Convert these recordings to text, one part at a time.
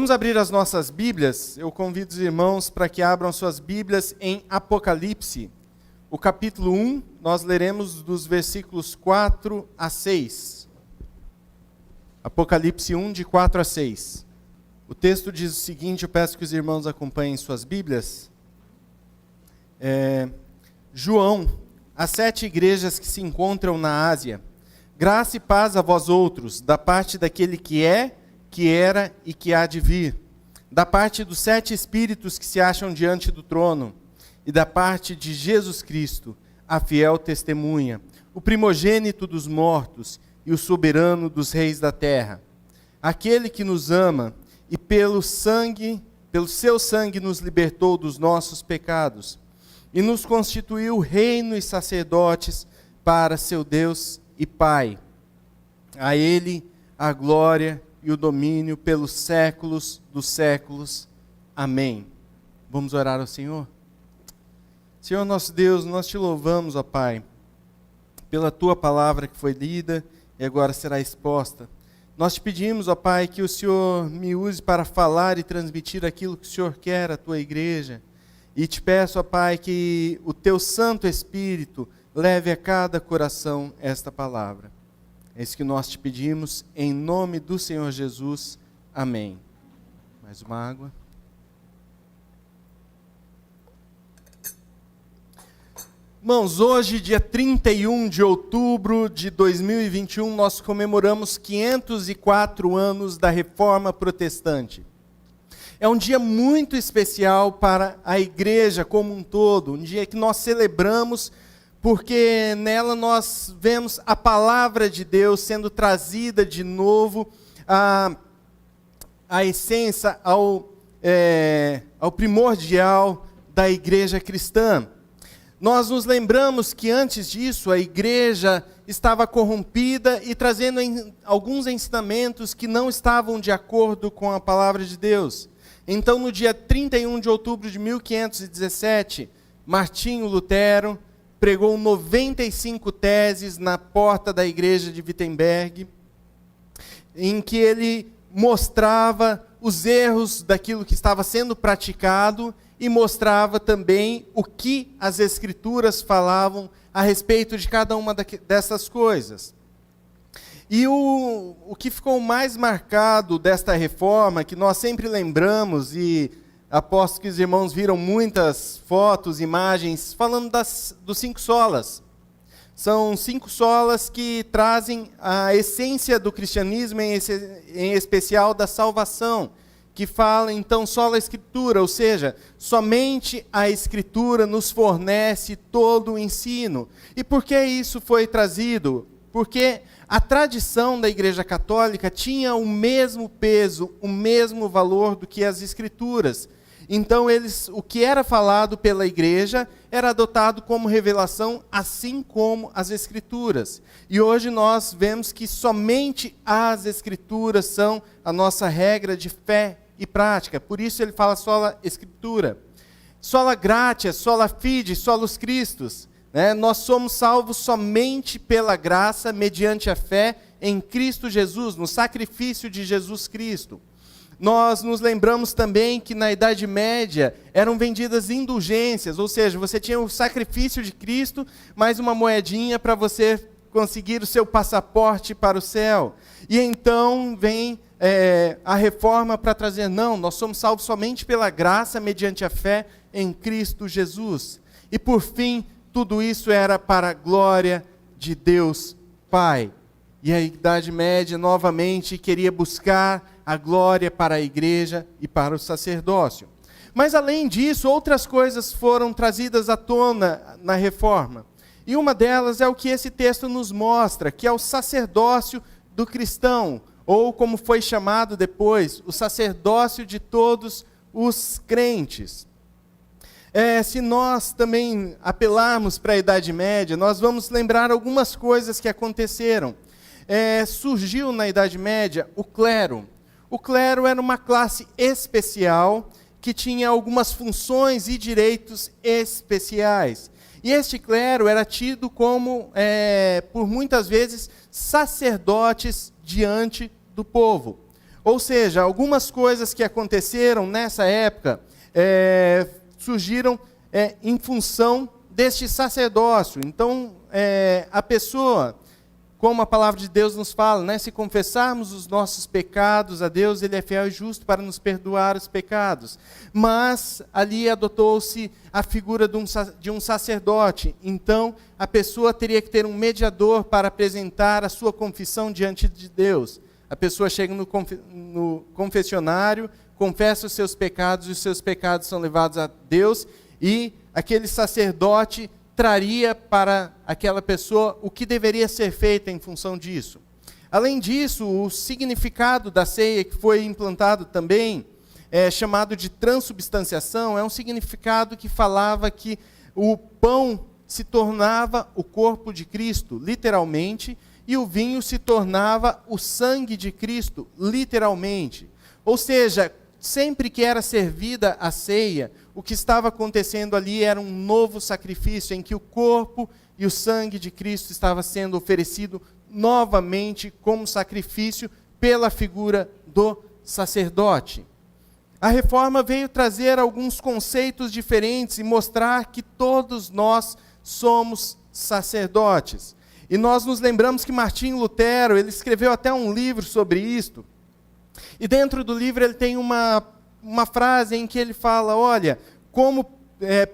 Vamos abrir as nossas Bíblias. Eu convido os irmãos para que abram suas Bíblias em Apocalipse. O capítulo 1, nós leremos dos versículos 4 a 6. Apocalipse 1, de 4 a 6. O texto diz o seguinte, eu peço que os irmãos acompanhem suas Bíblias. João, as 7 igrejas que se encontram na Ásia, graça e paz a vós outros, da parte daquele que é, que era e que há de vir, da parte dos 7 espíritos que se acham diante do trono, e da parte de Jesus Cristo, a fiel testemunha, o primogênito dos mortos e o soberano dos reis da terra, aquele que nos ama e pelo seu sangue nos libertou dos nossos pecados, e nos constituiu reino e sacerdotes para seu Deus e Pai. A Ele a glória e o domínio pelos séculos dos séculos. Amém. Vamos orar ao Senhor? Senhor nosso Deus, nós te louvamos, ó Pai, pela Tua palavra que foi lida e agora será exposta. Nós te pedimos, ó Pai, que o Senhor me use para falar e transmitir aquilo que o Senhor quer à Tua igreja. E te peço, ó Pai, que o Teu Santo Espírito leve a cada coração esta palavra. É isso que nós te pedimos, em nome do Senhor Jesus. Amém. Mais uma água. Irmãos, hoje, dia 31 de outubro de 2021, nós comemoramos 504 anos da Reforma Protestante. É um dia muito especial para a igreja como um todo, um dia que nós celebramos, porque nela nós vemos a palavra de Deus sendo trazida de novo à essência, ao primordial da igreja cristã. Nós nos lembramos que antes disso a igreja estava corrompida e trazendo alguns ensinamentos que não estavam de acordo com a palavra de Deus. Então, no dia 31 de outubro de 1517, Martinho Lutero pregou 95 teses na porta da igreja de Wittenberg, em que ele mostrava os erros daquilo que estava sendo praticado e mostrava também o que as Escrituras falavam a respeito de cada uma dessas coisas. E o que ficou mais marcado desta reforma, que nós sempre lembramos, e aposto que os irmãos viram muitas fotos, imagens, falando dos 5 solas. São 5 solas que trazem a essência do cristianismo, em especial da salvação, que fala então sola Escritura, ou seja, somente a Escritura nos fornece todo o ensino. E por que isso foi trazido? Porque a tradição da Igreja Católica tinha o mesmo peso, o mesmo valor do que as Escrituras. Então, o que era falado pela igreja era adotado como revelação, assim como as Escrituras. E hoje nós vemos que somente as Escrituras são a nossa regra de fé e prática. Por isso ele fala sola Escritura. Sola gratia, sola fide, solus Christus. Nós somos salvos somente pela graça, mediante a fé em Cristo Jesus, no sacrifício de Jesus Cristo. Nós nos lembramos também que na Idade Média eram vendidas indulgências, ou seja, você tinha o sacrifício de Cristo, mais uma moedinha para você conseguir o seu passaporte para o céu. E então vem a reforma para trazer, não, nós somos salvos somente pela graça, mediante a fé em Cristo Jesus. E por fim, tudo isso era para a glória de Deus Pai. E a Idade Média novamente queria buscar a glória para a igreja e para o sacerdócio. Mas além disso, outras coisas foram trazidas à tona na reforma. E uma delas é o que esse texto nos mostra, que é o sacerdócio do cristão, ou como foi chamado depois, o sacerdócio de todos os crentes. Se nós também apelarmos para a Idade Média, nós vamos lembrar algumas coisas que aconteceram. Surgiu na Idade Média o clero. O clero era uma classe especial que tinha algumas funções e direitos especiais. E este clero era tido como, por muitas vezes, sacerdotes diante do povo. Ou seja, algumas coisas que aconteceram nessa época surgiram em função deste sacerdócio. Então, a pessoa, como a palavra de Deus nos fala, né, se confessarmos os nossos pecados a Deus, Ele é fiel e justo para nos perdoar os pecados. Mas ali adotou-se a figura de um sacerdote. Então, a pessoa teria que ter um mediador para apresentar a sua confissão diante de Deus. A pessoa chega no confessionário, confessa os seus pecados, e os seus pecados são levados a Deus, e aquele sacerdote traria para aquela pessoa o que deveria ser feito em função disso. Além disso, o significado da ceia que foi implantado também, chamado de transubstanciação, é um significado que falava que o pão se tornava o corpo de Cristo, literalmente, e o vinho se tornava o sangue de Cristo, literalmente. Ou seja, sempre que era servida a ceia, o que estava acontecendo ali era um novo sacrifício, em que o corpo e o sangue de Cristo estava sendo oferecido novamente como sacrifício pela figura do sacerdote. A reforma veio trazer alguns conceitos diferentes e mostrar que todos nós somos sacerdotes. E nós nos lembramos que Martinho Lutero, ele escreveu até um livro sobre isto. E dentro do livro ele tem uma frase em que ele fala, olha, como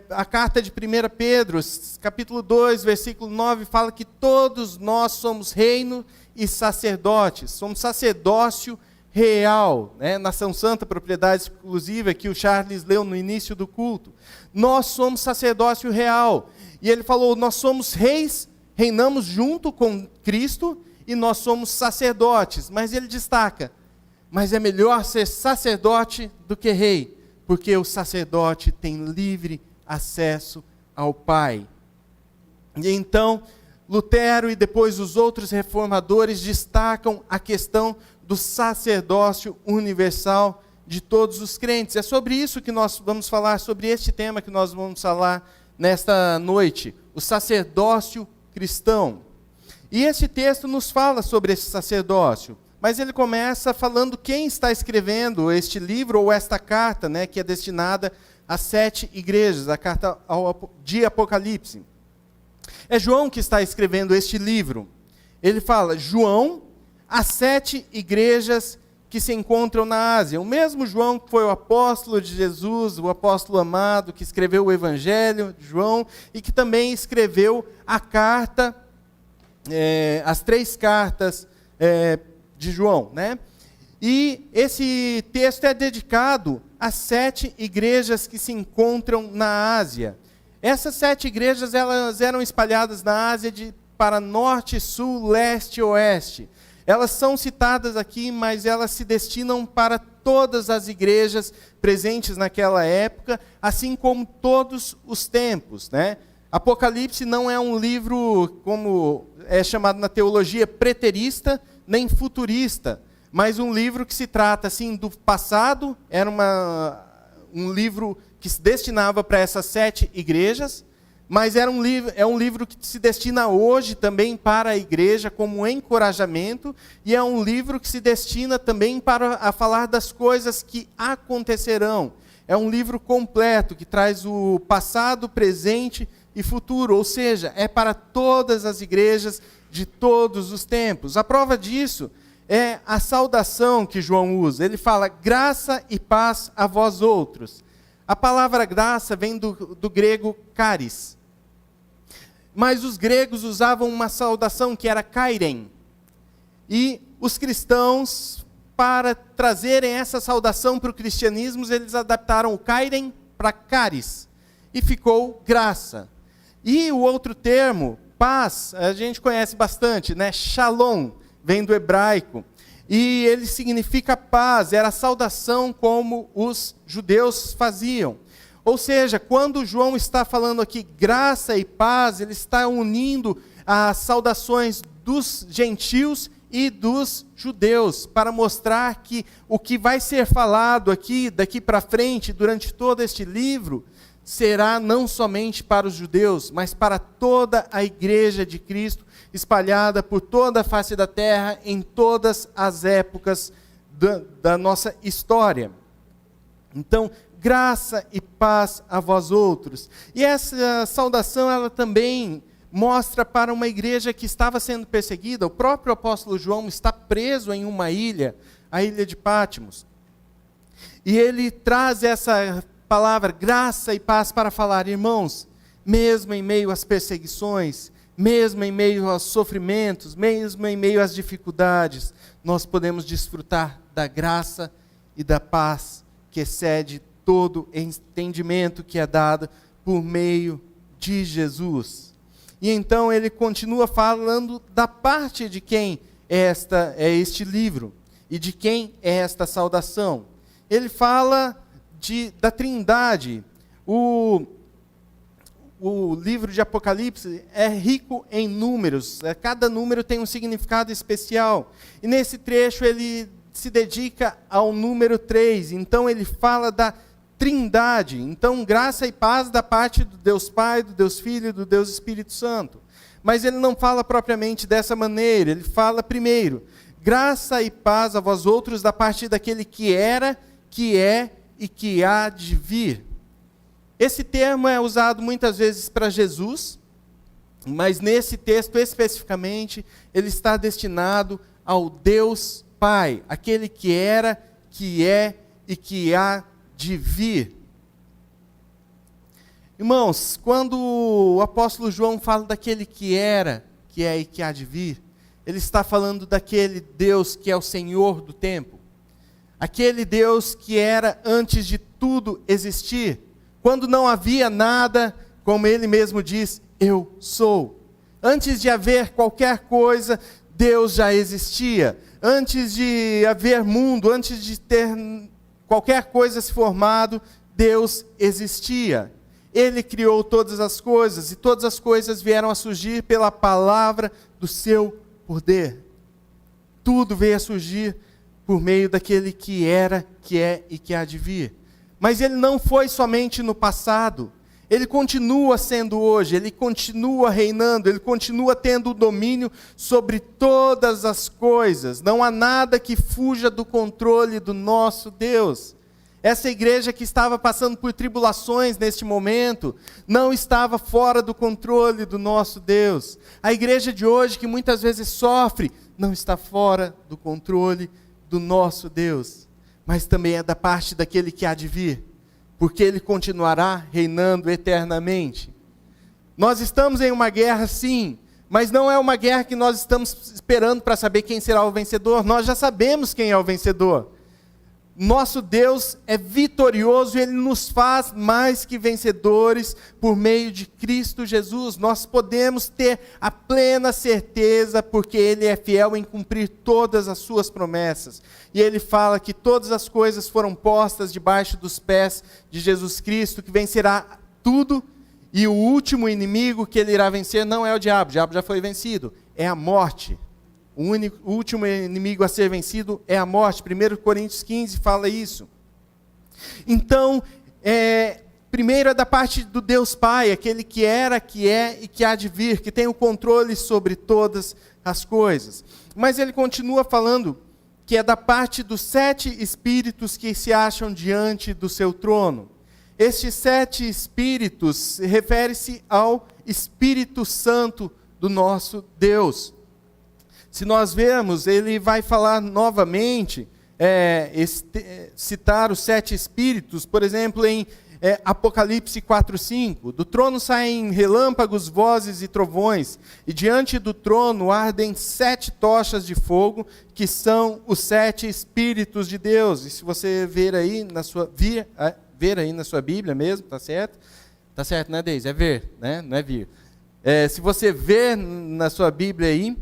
a carta de 1 Pedro, capítulo 2, versículo 9, fala que todos nós somos reino e sacerdotes, somos sacerdócio real, né? Nação Santa, propriedade exclusiva, que o Charles leu no início do culto. Nós somos sacerdócio real. E ele falou, nós somos reis, reinamos junto com Cristo, e nós somos sacerdotes. Mas ele destaca, mas é melhor ser sacerdote do que rei, porque o sacerdote tem livre acesso ao Pai. E então, Lutero e depois os outros reformadores destacam a questão do sacerdócio universal de todos os crentes. É sobre isso que nós vamos falar, sobre este tema que nós vamos falar nesta noite, o sacerdócio cristão. E esse texto nos fala sobre esse sacerdócio, mas ele começa falando quem está escrevendo este livro ou esta carta, né, que é destinada às 7 igrejas, a carta de Apocalipse. É João que está escrevendo este livro. Ele fala, João, às 7 igrejas que se encontram na Ásia. O mesmo João que foi o apóstolo de Jesus, o apóstolo amado, que escreveu o Evangelho de João, e que também escreveu a carta, as 3 cartas de João, né? E esse texto é dedicado às 7 igrejas que se encontram na Ásia. Essas 7 igrejas, elas eram espalhadas na Ásia para norte, sul, leste e oeste. Elas são citadas aqui, mas elas se destinam para todas as igrejas presentes naquela época, assim como todos os tempos, né? Apocalipse não é um livro, como é chamado na teologia, preterista, nem futurista, mas um livro que se trata assim do passado, era um livro que se destinava para essas 7 igrejas, mas é um livro que se destina hoje também para a igreja como um encorajamento, e é um livro que se destina também para falar das coisas que acontecerão. É um livro completo, que traz o passado, presente e futuro, ou seja, é para todas as igrejas de todos os tempos. A prova disso é a saudação que João usa. Ele fala, graça e paz a vós outros. A palavra graça vem do grego charis. Mas os gregos usavam uma saudação que era kairen. E os cristãos, para trazerem essa saudação para o cristianismo, eles adaptaram o kairen para charis. E ficou graça. E o outro termo, paz, a gente conhece bastante, né? Shalom, vem do hebraico. E ele significa paz, era a saudação como os judeus faziam. Ou seja, quando João está falando aqui graça e paz, ele está unindo as saudações dos gentios e dos judeus, para mostrar que o que vai ser falado aqui, daqui para frente, durante todo este livro, será não somente para os judeus, mas para toda a igreja de Cristo, espalhada por toda a face da terra, em todas as épocas da nossa história. Então, graça e paz a vós outros. E essa saudação, ela também mostra para uma igreja que estava sendo perseguida. O próprio apóstolo João está preso em uma ilha, a ilha de Patmos. E ele traz essa palavra, graça e paz, para falar, irmãos, mesmo em meio às perseguições, mesmo em meio aos sofrimentos, mesmo em meio às dificuldades, nós podemos desfrutar da graça e da paz que excede todo entendimento que é dado por meio de Jesus. E então ele continua falando da parte de quem é este livro e de quem é esta saudação. Ele fala da Trindade. O livro de Apocalipse é rico em números, cada número tem um significado especial. E nesse trecho ele se dedica ao número 3, então ele fala da Trindade. Então, graça e paz da parte do Deus Pai, do Deus Filho e do Deus Espírito Santo. Mas ele não fala propriamente dessa maneira, ele fala primeiro, graça e paz a vós outros da parte daquele que era, que é e que há de vir. Esse termo é usado muitas vezes para Jesus, mas nesse texto especificamente, ele está destinado ao Deus Pai, aquele que era, que é e que há de vir. Irmãos, quando o apóstolo João fala daquele que era, que é e que há de vir, ele está falando daquele Deus que é o Senhor do tempo, aquele Deus que era antes de tudo existir, quando não havia nada, como ele mesmo diz, eu sou. Antes de haver qualquer coisa, Deus já existia. Antes de haver mundo, antes de ter qualquer coisa se formado, Deus existia. Ele criou todas as coisas, e todas as coisas vieram a surgir pela palavra do seu poder. Tudo veio a surgir por meio daquele que era, que é e que há de vir. Mas ele não foi somente no passado, ele continua sendo hoje, ele continua reinando, ele continua tendo o domínio sobre todas as coisas. Não há nada que fuja do controle do nosso Deus. Essa igreja que estava passando por tribulações neste momento, não estava fora do controle do nosso Deus. A igreja de hoje, que muitas vezes sofre, não está fora do controle do nosso Deus. Mas também é da parte daquele que há de vir, porque ele continuará reinando eternamente. Nós estamos em uma guerra, sim, mas não é uma guerra que nós estamos esperando para saber quem será o vencedor. Nós já sabemos quem é o vencedor. Nosso Deus é vitorioso e Ele nos faz mais que vencedores por meio de Cristo Jesus. Nós podemos ter a plena certeza porque Ele é fiel em cumprir todas as suas promessas. E Ele fala que todas as coisas foram postas debaixo dos pés de Jesus Cristo, que vencerá tudo, e o último inimigo que Ele irá vencer não é o diabo já foi vencido, é a morte. O último inimigo a ser vencido é a morte. 1 Coríntios 15 fala isso. Então, primeiro é da parte do Deus Pai, aquele que era, que é e que há de vir, que tem o controle sobre todas as coisas. Mas ele continua falando que é da parte dos 7 espíritos que se acham diante do seu trono. Estes 7 espíritos refere-se ao Espírito Santo do nosso Deus. Se nós vermos, ele vai falar novamente, citar os 7 espíritos, por exemplo, em Apocalipse 4:5. Do trono saem relâmpagos, vozes e trovões, e diante do trono ardem 7 tochas de fogo, que são os 7 espíritos de Deus. E se você ver aí na sua, ver aí na sua Bíblia mesmo, tá certo? Tá certo, né, Deise? É ver, né? Não é vir. Se você ver na sua Bíblia aí,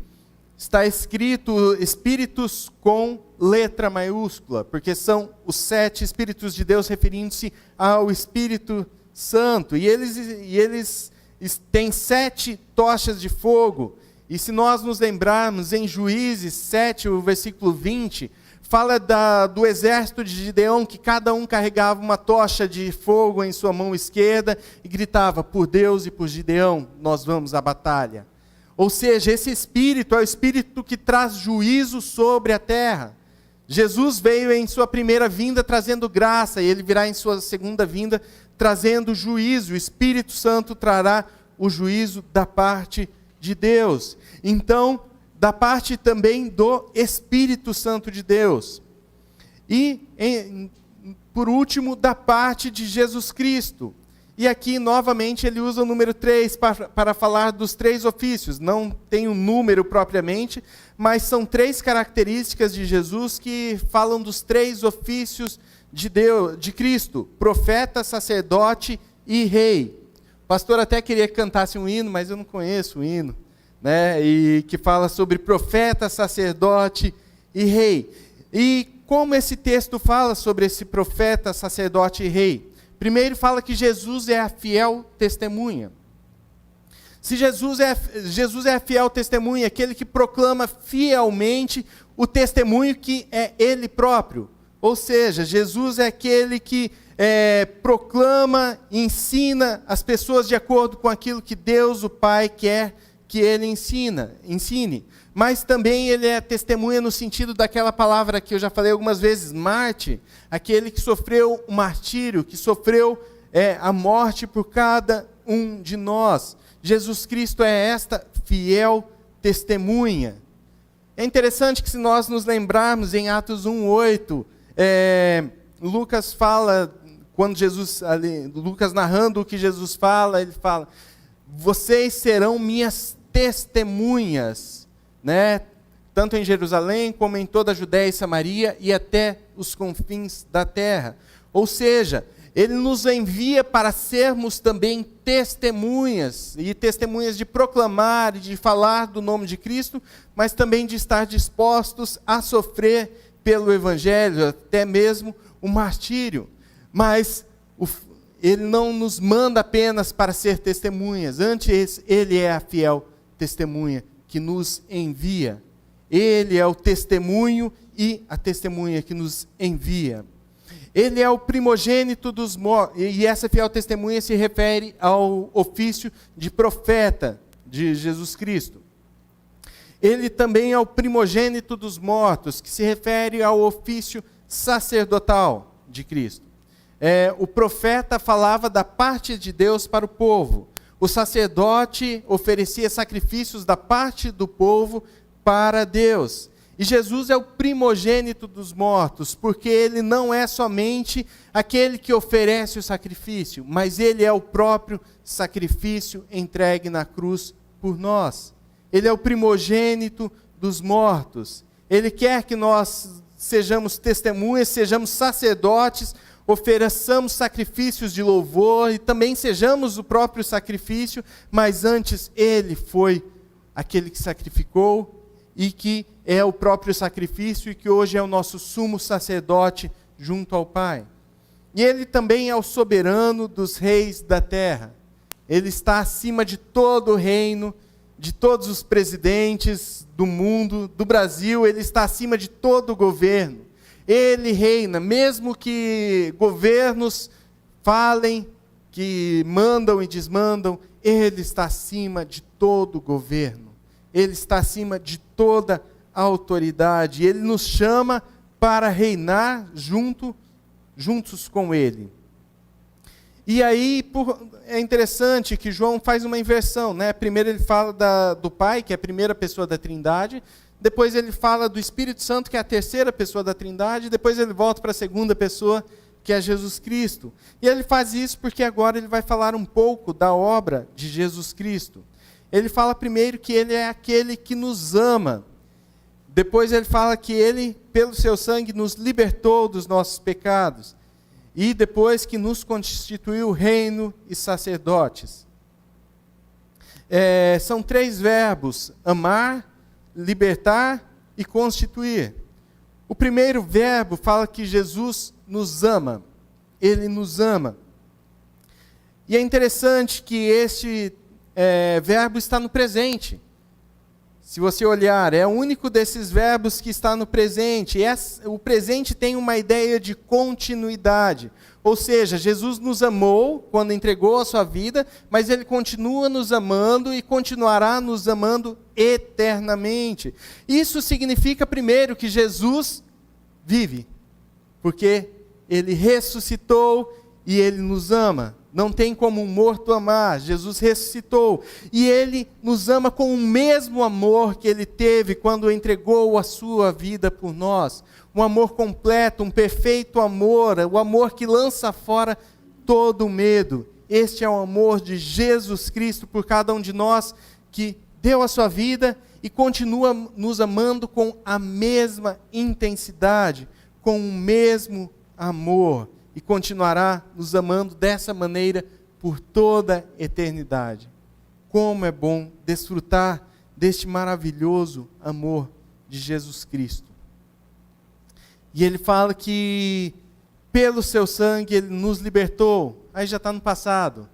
está escrito espíritos com letra maiúscula, porque são os 7 espíritos de Deus referindo-se ao Espírito Santo. E eles têm 7 tochas de fogo. E se nós nos lembrarmos em Juízes 7, o versículo 20, fala do exército de Gideão, que cada um carregava uma tocha de fogo em sua mão esquerda e gritava, por Deus e por Gideão, nós vamos à batalha. Ou seja, esse Espírito é o Espírito que traz juízo sobre a terra. Jesus veio em sua primeira vinda trazendo graça, e ele virá em sua segunda vinda trazendo juízo. O Espírito Santo trará o juízo da parte de Deus. Então, da parte também do Espírito Santo de Deus. E, por último, da parte de Jesus Cristo. E aqui, novamente, ele usa o número 3 para falar dos 3 ofícios. Não tem um número propriamente, mas são 3 características de Jesus que falam dos 3 ofícios de Deus, de Cristo: profeta, sacerdote e rei. O pastor até queria que cantasse um hino, mas eu não conheço o hino, né? E que fala sobre profeta, sacerdote e rei. E como esse texto fala sobre esse profeta, sacerdote e rei? Primeiro fala que Jesus é a fiel testemunha. Se Jesus é a fiel testemunha, aquele que proclama fielmente o testemunho que é Ele próprio. Ou seja, Jesus é aquele que proclama e ensina as pessoas de acordo com aquilo que Deus, o Pai, quer que Ele ensine. Mas também Ele é testemunha no sentido daquela palavra que eu já falei algumas vezes, mártir, aquele que sofreu o martírio, que sofreu a morte por cada um de nós. Jesus Cristo é esta fiel testemunha. É interessante que, se nós nos lembrarmos em Atos 1:8, Lucas fala, quando Lucas narrando o que Jesus fala, ele fala: vocês serão minhas testemunhas, né? Tanto em Jerusalém, como em toda a Judéia e Samaria, e até os confins da terra. Ou seja, Ele nos envia para sermos também testemunhas, e testemunhas de proclamar e de falar do nome de Cristo, mas também de estar dispostos a sofrer pelo Evangelho, até mesmo o martírio. Mas Ele não nos manda apenas para ser testemunhas, antes Ele é a fiel testemunha que nos envia. Ele é o testemunho e a testemunha que nos envia. Ele é o primogênito dos mortos, e essa fiel testemunha se refere ao ofício de profeta de Jesus Cristo. Ele também é o primogênito dos mortos, que se refere ao ofício sacerdotal de Cristo. O profeta falava da parte de Deus para o povo. O sacerdote oferecia sacrifícios da parte do povo para Deus. E Jesus é o primogênito dos mortos, porque Ele não é somente aquele que oferece o sacrifício, mas Ele é o próprio sacrifício entregue na cruz por nós. Ele é o primogênito dos mortos. Ele quer que nós sejamos testemunhas, sejamos sacerdotes, ofereçamos sacrifícios de louvor e também sejamos o próprio sacrifício, mas antes Ele foi aquele que sacrificou e que é o próprio sacrifício e que hoje é o nosso sumo sacerdote junto ao Pai. E Ele também é o soberano dos reis da terra. Ele está acima de todo o reino, de todos os presidentes do mundo, do Brasil. Ele está acima de todo o governo. Ele reina, mesmo que governos falem, que mandam e desmandam, Ele está acima de todo o governo. Ele está acima de toda a autoridade. Ele nos chama para reinar juntos com Ele. E aí é interessante que João faz uma inversão, né? Primeiro ele fala do Pai, que é a primeira pessoa da Trindade. Depois ele fala do Espírito Santo, que é a terceira pessoa da Trindade. Depois ele volta para a segunda pessoa, que é Jesus Cristo. E ele faz isso porque agora ele vai falar um pouco da obra de Jesus Cristo. Ele fala primeiro que Ele é aquele que nos ama. Depois ele fala que Ele, pelo seu sangue, nos libertou dos nossos pecados. E depois que nos constituiu reino e sacerdotes. São 3 verbos: amar, libertar e constituir. O primeiro verbo fala que Jesus nos ama. Ele nos ama. E é interessante que este verbo está no presente. Se você olhar, é o único desses verbos que está no presente. O presente tem uma ideia de continuidade. Ou seja, Jesus nos amou quando entregou a sua vida, mas Ele continua nos amando e continuará nos amando eternamente. Isso significa, primeiro, que Jesus vive, porque Ele ressuscitou e Ele nos ama. Não tem como um morto amar. Jesus ressuscitou e Ele nos ama com o mesmo amor que Ele teve quando entregou a sua vida por nós. Um amor completo, um perfeito amor, o amor que lança fora todo o medo. Este é o amor de Jesus Cristo por cada um de nós, que deu a sua vida e continua nos amando com a mesma intensidade, com o mesmo amor. E continuará nos amando dessa maneira por toda a eternidade. Como é bom desfrutar deste maravilhoso amor de Jesus Cristo. E Ele fala que pelo seu sangue Ele nos libertou. Aí já está no passado.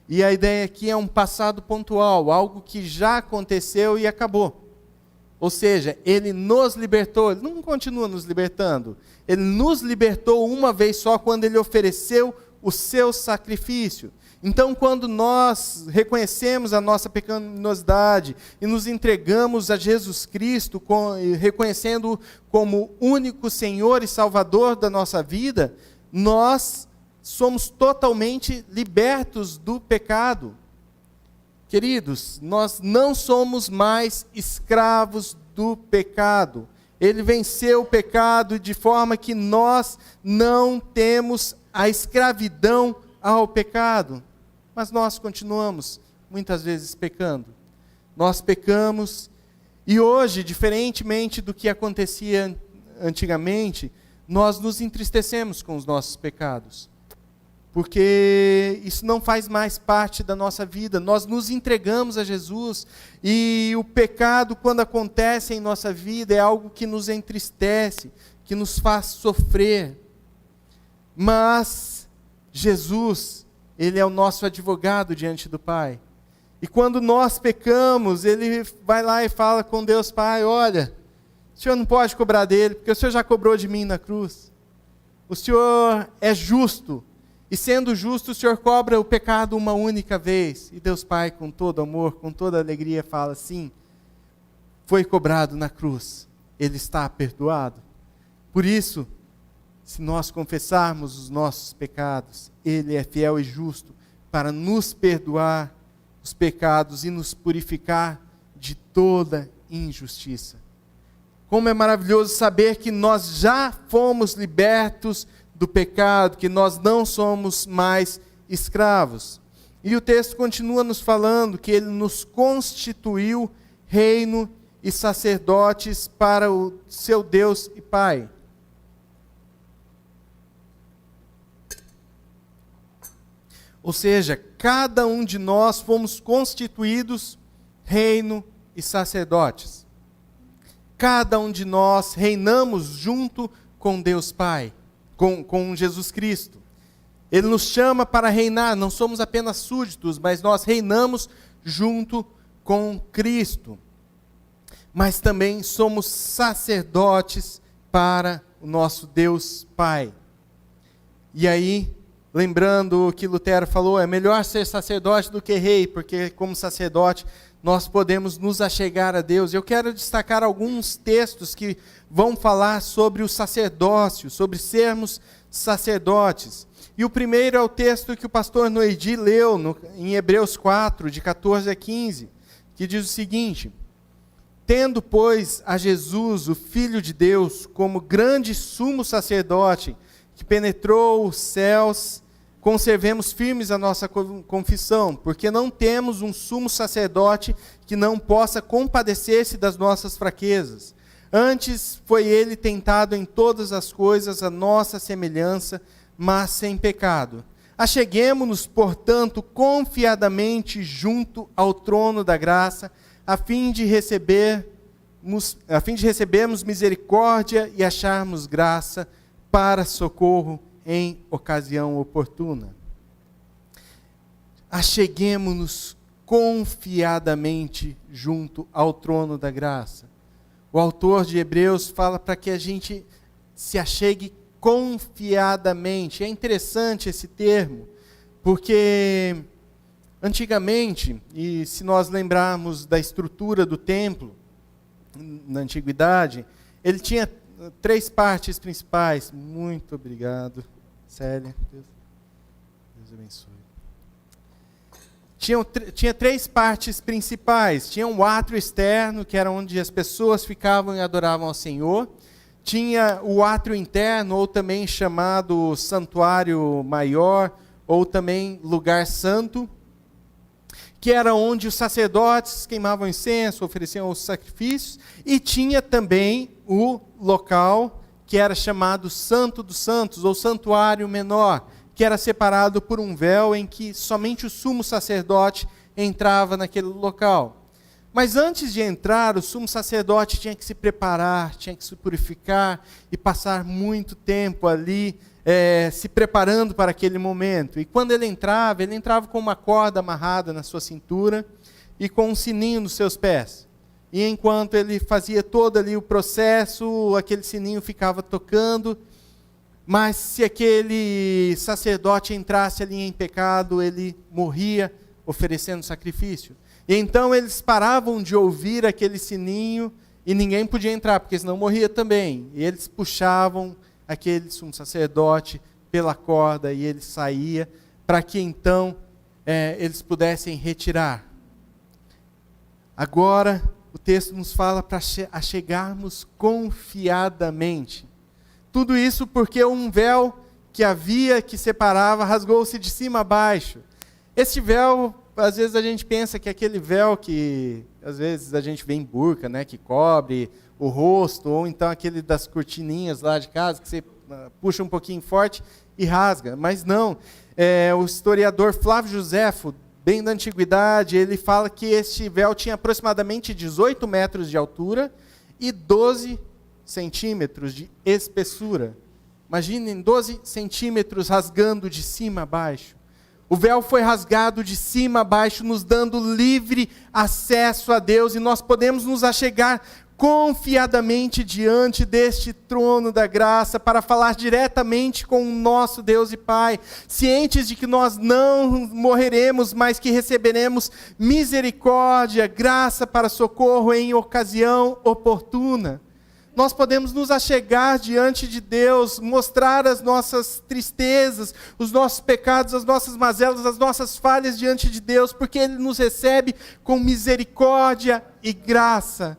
E a ideia aqui é um passado pontual, algo que já aconteceu e acabou. Ou seja, Ele nos libertou, Ele não continua nos libertando. Ele nos libertou uma vez só quando Ele ofereceu o seu sacrifício. Então, quando nós reconhecemos a nossa pecaminosidade e nos entregamos a Jesus Cristo, reconhecendo-o como único Senhor e Salvador da nossa vida, nós somos totalmente libertos do pecado. Queridos, nós não somos mais escravos do pecado. Ele venceu o pecado de forma que nós não temos a escravidão ao pecado. Mas nós continuamos, muitas vezes, pecando. Nós pecamos e hoje, diferentemente do que acontecia antigamente, nós nos entristecemos com os nossos pecados. Porque isso não faz mais parte da nossa vida. Nós nos entregamos a Jesus e o pecado, quando acontece em nossa vida, é algo que nos entristece, que nos faz sofrer. Mas Jesus, Ele é o nosso advogado diante do Pai. E quando nós pecamos, Ele vai lá e fala com Deus Pai: olha, o Senhor não pode cobrar dele, porque o Senhor já cobrou de mim na cruz. O Senhor é justo. E sendo justo, o Senhor cobra o pecado uma única vez. E Deus Pai, com todo amor, com toda alegria, fala assim: foi cobrado na cruz, Ele está perdoado. Por isso, se nós confessarmos os nossos pecados, Ele é fiel e justo para nos perdoar os pecados e nos purificar de toda injustiça. Como é maravilhoso saber que nós já fomos libertos do pecado, que nós não somos mais escravos. E o texto continua nos falando que Ele nos constituiu reino e sacerdotes para o seu Deus e Pai. Ou seja, cada um de nós fomos constituídos reino e sacerdotes. Cada um de nós reinamos junto com Deus Pai. Com Jesus Cristo. Ele nos chama para reinar, não somos apenas súditos, mas nós reinamos junto com Cristo. Mas também somos sacerdotes para o nosso Deus Pai. E aí, lembrando o que Lutero falou, é melhor ser sacerdote do que rei, porque como sacerdote nós podemos nos achegar a Deus. Eu quero destacar alguns textos que vão falar sobre o sacerdócio, sobre sermos sacerdotes. E o primeiro é o texto que o pastor Noedi leu em Hebreus 4, de 14 a 15, que diz o seguinte: tendo, pois, a Jesus, o Filho de Deus, como grande sumo sacerdote, que penetrou os céus, conservemos firmes a nossa confissão, porque não temos um sumo sacerdote que não possa compadecer-se das nossas fraquezas. Antes foi ele tentado em todas as coisas a nossa semelhança, mas sem pecado. Acheguemo-nos, portanto, confiadamente junto ao trono da graça, a fim de recebermos misericórdia e acharmos graça para socorro em ocasião oportuna. Acheguemo-nos confiadamente junto ao trono da graça. O autor de Hebreus fala para que a gente se achegue confiadamente. É interessante esse termo, porque antigamente, e se nós lembrarmos da estrutura do templo na antiguidade, ele tinha três partes principais. Muito obrigado, Célia. Deus abençoe. Tinha três partes principais. Tinha um átrio externo, que era onde as pessoas ficavam e adoravam ao Senhor. Tinha o átrio interno, ou também chamado santuário maior, ou também lugar santo, que era onde os sacerdotes queimavam incenso, ofereciam os sacrifícios. E tinha também o local que era chamado Santo dos Santos, ou santuário menor, que era separado por um véu em que somente o sumo sacerdote entrava naquele local. Mas antes de entrar, o sumo sacerdote tinha que se preparar, tinha que se purificar e passar muito tempo ali se preparando para aquele momento. E quando ele entrava com uma corda amarrada na sua cintura e com um sininho nos seus pés. E enquanto ele fazia todo ali o processo, aquele sininho ficava tocando. Mas se aquele sacerdote entrasse ali em pecado, ele morria oferecendo sacrifício. E então eles paravam de ouvir aquele sininho e ninguém podia entrar, porque senão morria também. E eles puxavam aquele sumo sacerdote pela corda e ele saía, para que então eles pudessem retirar. Agora o texto nos fala para chegarmos confiadamente. Tudo isso porque um véu que havia, que separava, rasgou-se de cima a baixo. Este véu, às vezes a gente pensa que é aquele véu que, às vezes a gente vê em burca, né, que cobre o rosto, ou então aquele das cortininhas lá de casa, que você puxa um pouquinho forte e rasga. Mas não, o historiador Flávio Joséfo, bem da antiguidade, ele fala que este véu tinha aproximadamente 18 metros de altura e 12 centímetros de espessura. Imaginem 12 centímetros rasgando de cima a baixo. O véu foi rasgado de cima a baixo, nos dando livre acesso a Deus, e nós podemos nos achegar confiadamente diante deste trono da graça para falar diretamente com o nosso Deus e Pai, cientes de que nós não morreremos, mas que receberemos misericórdia, graça para socorro em ocasião oportuna. Nós podemos nos achegar diante de Deus, mostrar as nossas tristezas, os nossos pecados, as nossas mazelas, as nossas falhas diante de Deus, porque Ele nos recebe com misericórdia e graça.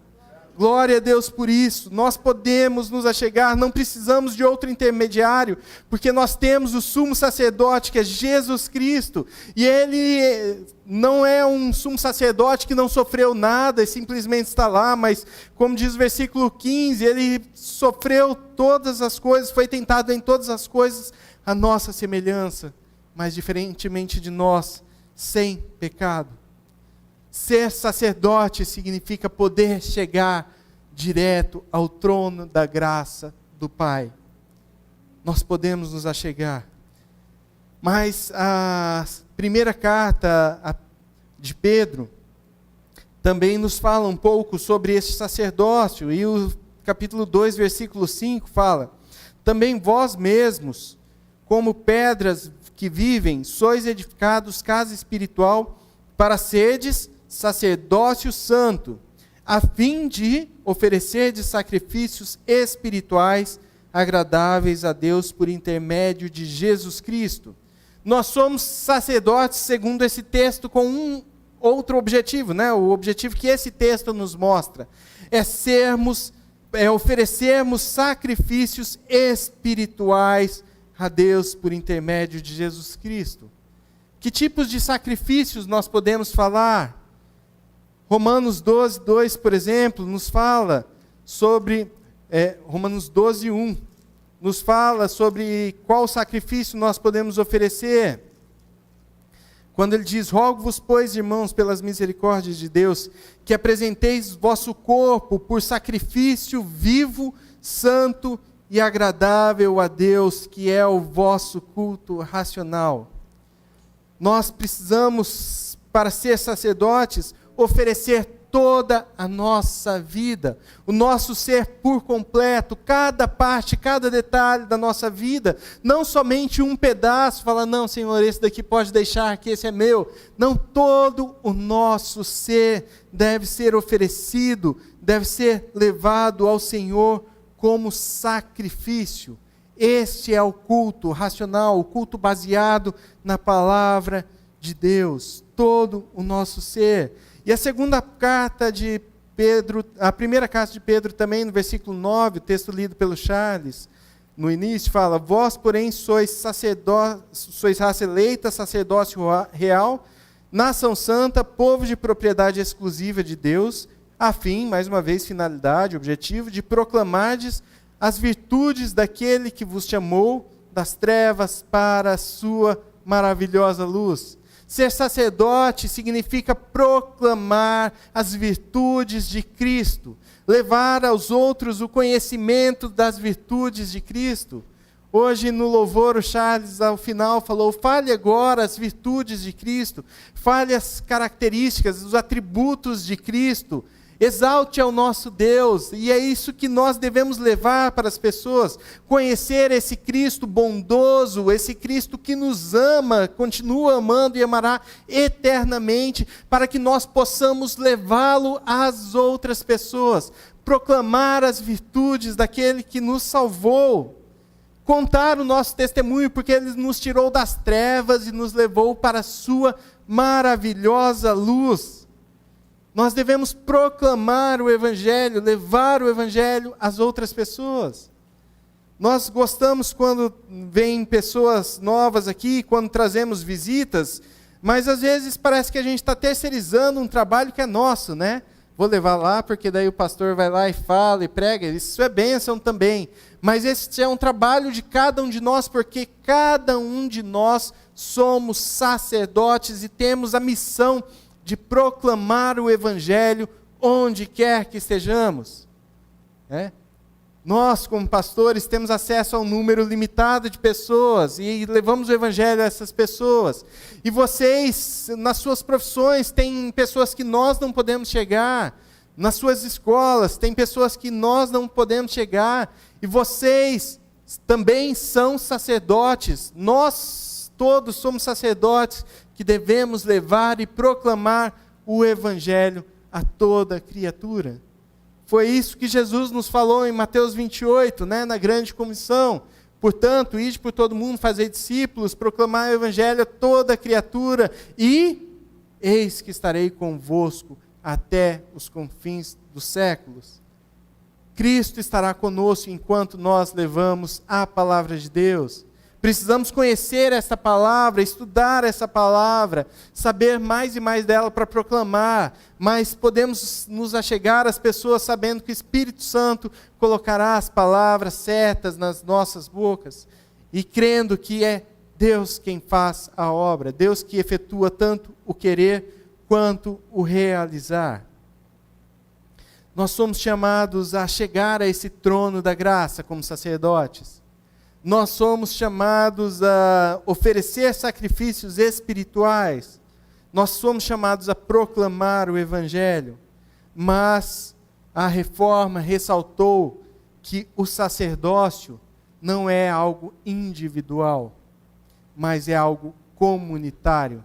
Glória a Deus por isso. Nós podemos nos achegar, não precisamos de outro intermediário, porque nós temos o sumo sacerdote, que é Jesus Cristo, e Ele não é um sumo sacerdote que não sofreu nada e simplesmente está lá, mas, como diz o versículo 15, Ele sofreu todas as coisas, foi tentado em todas as coisas, a nossa semelhança, mas diferentemente de nós, sem pecado. Ser sacerdote significa poder chegar direto ao trono da graça do Pai. Nós podemos nos achegar. Mas a primeira carta de Pedro também nos fala um pouco sobre este sacerdócio. E o capítulo 2, versículo 5 fala: também vós mesmos, como pedras que vivem, sois edificados casa espiritual para serdes sacerdócio santo, a fim de oferecer sacrifícios espirituais agradáveis a Deus por intermédio de Jesus Cristo. Nós somos sacerdotes segundo esse texto com um outro objetivo, né? O objetivo que esse texto nos mostra é oferecermos sacrifícios espirituais a Deus por intermédio de Jesus Cristo. Que tipos de sacrifícios nós podemos falar? Romanos 12, 2, por exemplo, nos fala sobre, Romanos 12, 1, nos fala sobre qual sacrifício nós podemos oferecer. Quando ele diz: rogo-vos, pois, irmãos, pelas misericórdias de Deus, que apresenteis vosso corpo por sacrifício vivo, santo e agradável a Deus, que é o vosso culto racional. Nós precisamos, para ser sacerdotes, oferecer toda a nossa vida, o nosso ser por completo, cada parte, cada detalhe da nossa vida, não somente um pedaço, falar: não, Senhor, esse daqui pode deixar, que esse é meu. Não, todo o nosso ser deve ser oferecido, deve ser levado ao Senhor como sacrifício. Este é o culto racional, o culto baseado na palavra de Deus, todo o nosso ser. E a segunda carta de Pedro, a primeira carta de Pedro também, no versículo 9, o texto lido pelo Charles, no início fala: vós, porém, sois raça eleita, sacerdócio real, nação santa, povo de propriedade exclusiva de Deus, a fim, mais uma vez, finalidade, objetivo, de proclamardes as virtudes daquele que vos chamou das trevas para a sua maravilhosa luz. Ser sacerdote significa proclamar as virtudes de Cristo, levar aos outros o conhecimento das virtudes de Cristo. Hoje no louvor o Charles ao final falou: fale agora as virtudes de Cristo, fale as características, os atributos de Cristo, exalte ao nosso Deus, e é isso que nós devemos levar para as pessoas, conhecer esse Cristo bondoso, esse Cristo que nos ama, continua amando e amará eternamente, para que nós possamos levá-lo às outras pessoas, proclamar as virtudes daquele que nos salvou, contar o nosso testemunho, porque Ele nos tirou das trevas e nos levou para a sua maravilhosa luz. Nós devemos proclamar o Evangelho, levar o Evangelho às outras pessoas. Nós gostamos quando vêm pessoas novas aqui, quando trazemos visitas, mas às vezes parece que a gente está terceirizando um trabalho que é nosso, né? Vou levar lá, porque daí o pastor vai lá e fala e prega, isso é bênção também. Mas esse é um trabalho de cada um de nós, porque cada um de nós somos sacerdotes e temos a missão de proclamar o Evangelho onde quer que estejamos. Nós, como pastores, temos acesso a um número limitado de pessoas e levamos o Evangelho a essas pessoas. E vocês, nas suas profissões, tem pessoas que nós não podemos chegar. Nas suas escolas, tem pessoas que nós não podemos chegar. E vocês também são sacerdotes. Nós todos somos sacerdotes que devemos levar e proclamar o Evangelho a toda criatura. Foi isso que Jesus nos falou em Mateus 28, na grande comissão. Portanto, ide por todo mundo, fazer discípulos, proclamar o Evangelho a toda criatura, e eis que estarei convosco até os confins dos séculos. Cristo estará conosco enquanto nós levamos a palavra de Deus. Precisamos conhecer essa palavra, estudar essa palavra, saber mais e mais dela para proclamar, mas podemos nos achegar às pessoas sabendo que o Espírito Santo colocará as palavras certas nas nossas bocas e crendo que é Deus quem faz a obra, Deus que efetua tanto o querer quanto o realizar. Nós somos chamados a chegar a esse trono da graça como sacerdotes. Nós somos chamados a oferecer sacrifícios espirituais. Nós somos chamados a proclamar o Evangelho. Mas a reforma ressaltou que o sacerdócio não é algo individual, mas é algo comunitário.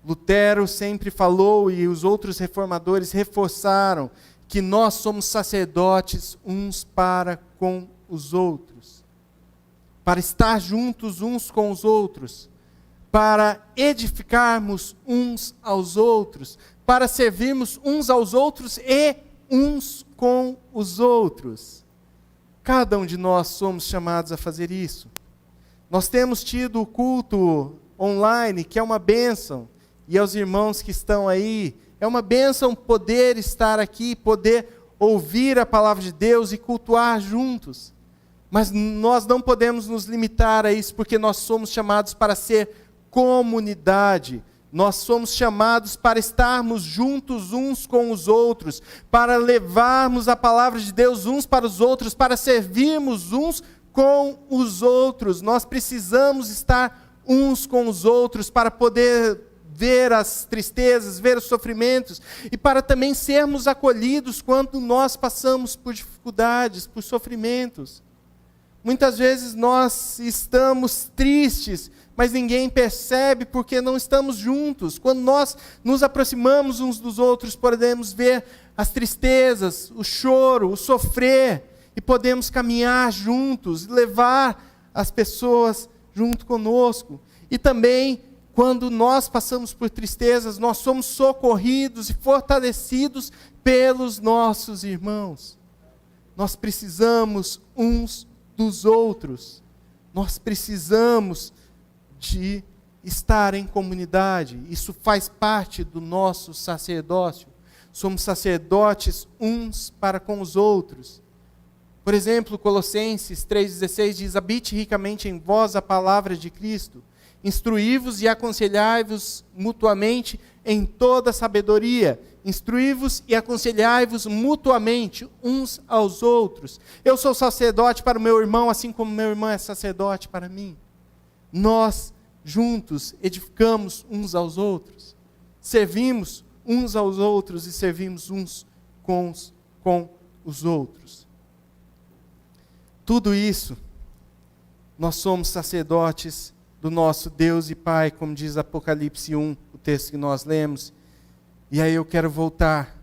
Lutero sempre falou, e os outros reformadores reforçaram, que nós somos sacerdotes uns para com os outros, para estar juntos uns com os outros, para edificarmos uns aos outros, para servirmos uns aos outros e uns com os outros. Cada um de nós somos chamados a fazer isso. Nós temos tido o culto online, que é uma bênção, e aos irmãos que estão aí, é uma bênção poder estar aqui, poder ouvir a palavra de Deus e cultuar juntos. Mas nós não podemos nos limitar a isso, porque nós somos chamados para ser comunidade. Nós somos chamados para estarmos juntos uns com os outros, para levarmos a palavra de Deus uns para os outros, para servirmos uns com os outros. Nós precisamos estar uns com os outros para poder ver as tristezas, ver os sofrimentos, e para também sermos acolhidos quando nós passamos por dificuldades, por sofrimentos. Muitas vezes nós estamos tristes mas ninguém percebe porque não estamos juntos. Quando nós nos aproximamos uns dos outros, podemos ver as tristezas, o choro, o sofrer, e podemos caminhar juntos, levar as pessoas junto conosco. E também, quando nós passamos por tristezas, nós somos socorridos e fortalecidos pelos nossos irmãos. Nós precisamos uns dos outros. Nós precisamos de estar em comunidade. Isso faz parte do nosso sacerdócio. Somos sacerdotes uns para com os outros. Por exemplo, Colossenses 3,16 diz: habite ricamente em vós a palavra de Cristo, instruí-vos e aconselhai-vos mutuamente em toda sabedoria, instruí-vos e aconselhai-vos mutuamente uns aos outros. Eu sou sacerdote para o meu irmão, assim como meu irmão é sacerdote para mim. Nós juntos edificamos uns aos outros, servimos uns aos outros e servimos uns com os outros. Tudo isso, nós somos sacerdotes do nosso Deus e Pai, como diz Apocalipse 1, o texto que nós lemos. E aí eu quero voltar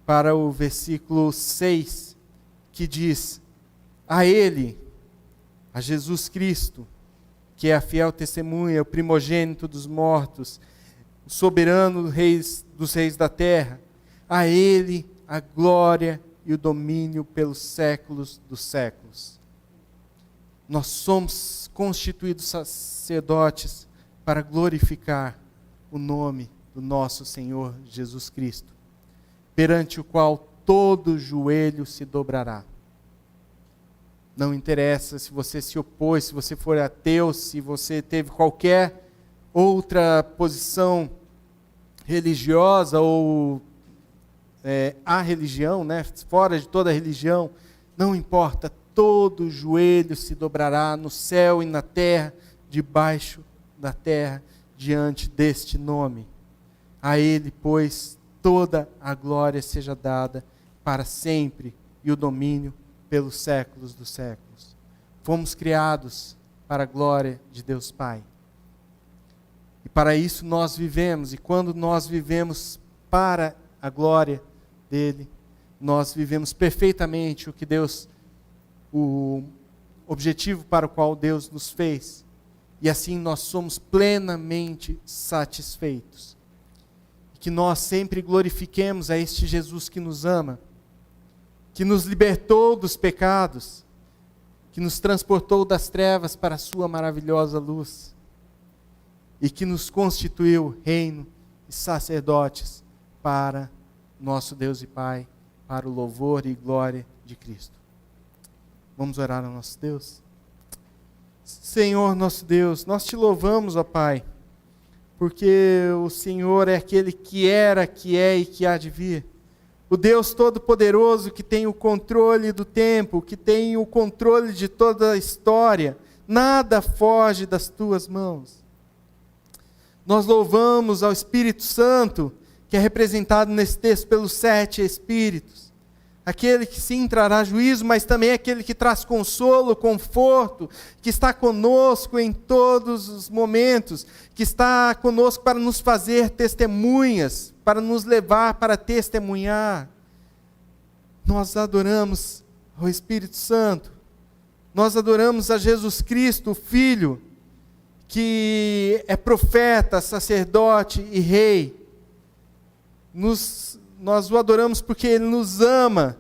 para o versículo 6, que diz: a Ele, a Jesus Cristo, que é a fiel testemunha, o primogênito dos mortos, o soberano dos reis da terra, a Ele a glória e o domínio pelos séculos dos séculos. Nós somos constituídos sacerdotes para glorificar o nome do nosso Senhor Jesus Cristo, perante o qual todo joelho se dobrará. Não interessa se você se opôs, se você for ateu, se você teve qualquer outra posição religiosa ou a religião, né? Fora de toda a religião, não importa, todo joelho se dobrará no céu e na terra, debaixo da terra, diante deste nome. A Ele, pois, toda a glória seja dada para sempre e o domínio pelos séculos dos séculos. Fomos criados para a glória de Deus Pai. E para isso nós vivemos, e quando nós vivemos para a glória dele, nós vivemos perfeitamente o objetivo para o qual Deus nos fez. E assim nós somos plenamente satisfeitos. E que nós sempre glorifiquemos a este Jesus que nos ama, que nos libertou dos pecados, que nos transportou das trevas para a sua maravilhosa luz, e que nos constituiu reino e sacerdotes para nosso Deus e Pai, para o louvor e glória de Cristo. Vamos orar ao nosso Deus? Senhor nosso Deus, nós te louvamos, ó Pai, porque o Senhor é aquele que era, que é e que há de vir. O Deus Todo-Poderoso que tem o controle do tempo, que tem o controle de toda a história. Nada foge das tuas mãos. Nós louvamos ao Espírito Santo, que é representado nesse texto pelos 7 Espíritos. Aquele que sim trará juízo, mas também aquele que traz consolo, conforto, que está conosco em todos os momentos, que está conosco para nos fazer testemunhas, para nos levar para testemunhar. Nós adoramos ao Espírito Santo, nós adoramos a Jesus Cristo, o Filho, que é profeta, sacerdote e rei. Nós o adoramos porque Ele nos ama,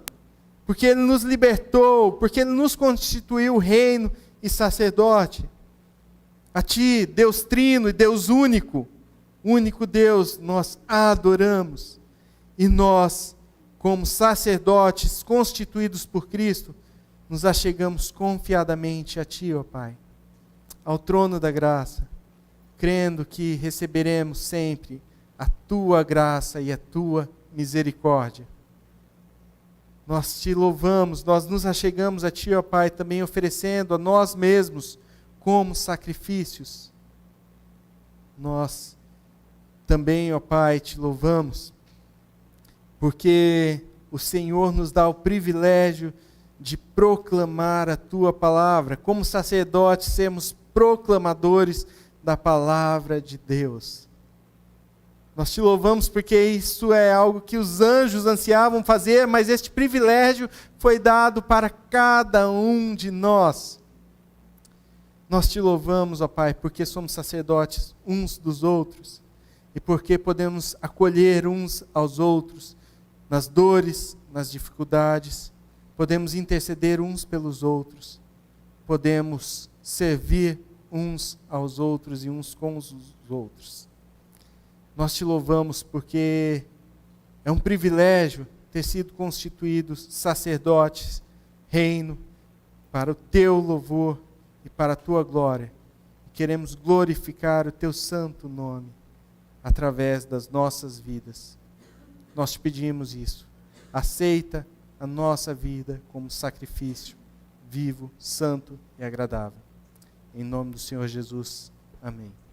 porque Ele nos libertou, porque Ele nos constituiu reino e sacerdote. A Ti, Deus Trino e Deus único Deus, nós adoramos. E nós, como sacerdotes constituídos por Cristo, nos achegamos confiadamente a Ti, ó Pai, ao trono da graça, crendo que receberemos sempre a Tua graça e a Tua misericórdia. Nós Te louvamos, nós nos achegamos a Ti, ó Pai, também oferecendo a nós mesmos como sacrifícios. Nós também, ó Pai, Te louvamos, porque o Senhor nos dá o privilégio de proclamar a Tua palavra. Como sacerdotes, sermos proclamadores da palavra de Deus. Nós te louvamos porque isso é algo que os anjos ansiavam fazer, mas este privilégio foi dado para cada um de nós. Nós te louvamos, ó Pai, porque somos sacerdotes uns dos outros e porque podemos acolher uns aos outros nas dores, nas dificuldades, podemos interceder uns pelos outros, podemos servir uns aos outros e uns com os outros. Nós te louvamos porque é um privilégio ter sido constituídos sacerdotes, reino, para o teu louvor e para a tua glória. Queremos glorificar o teu santo nome através das nossas vidas. Nós te pedimos isso. Aceita a nossa vida como sacrifício vivo, santo e agradável. Em nome do Senhor Jesus. Amém.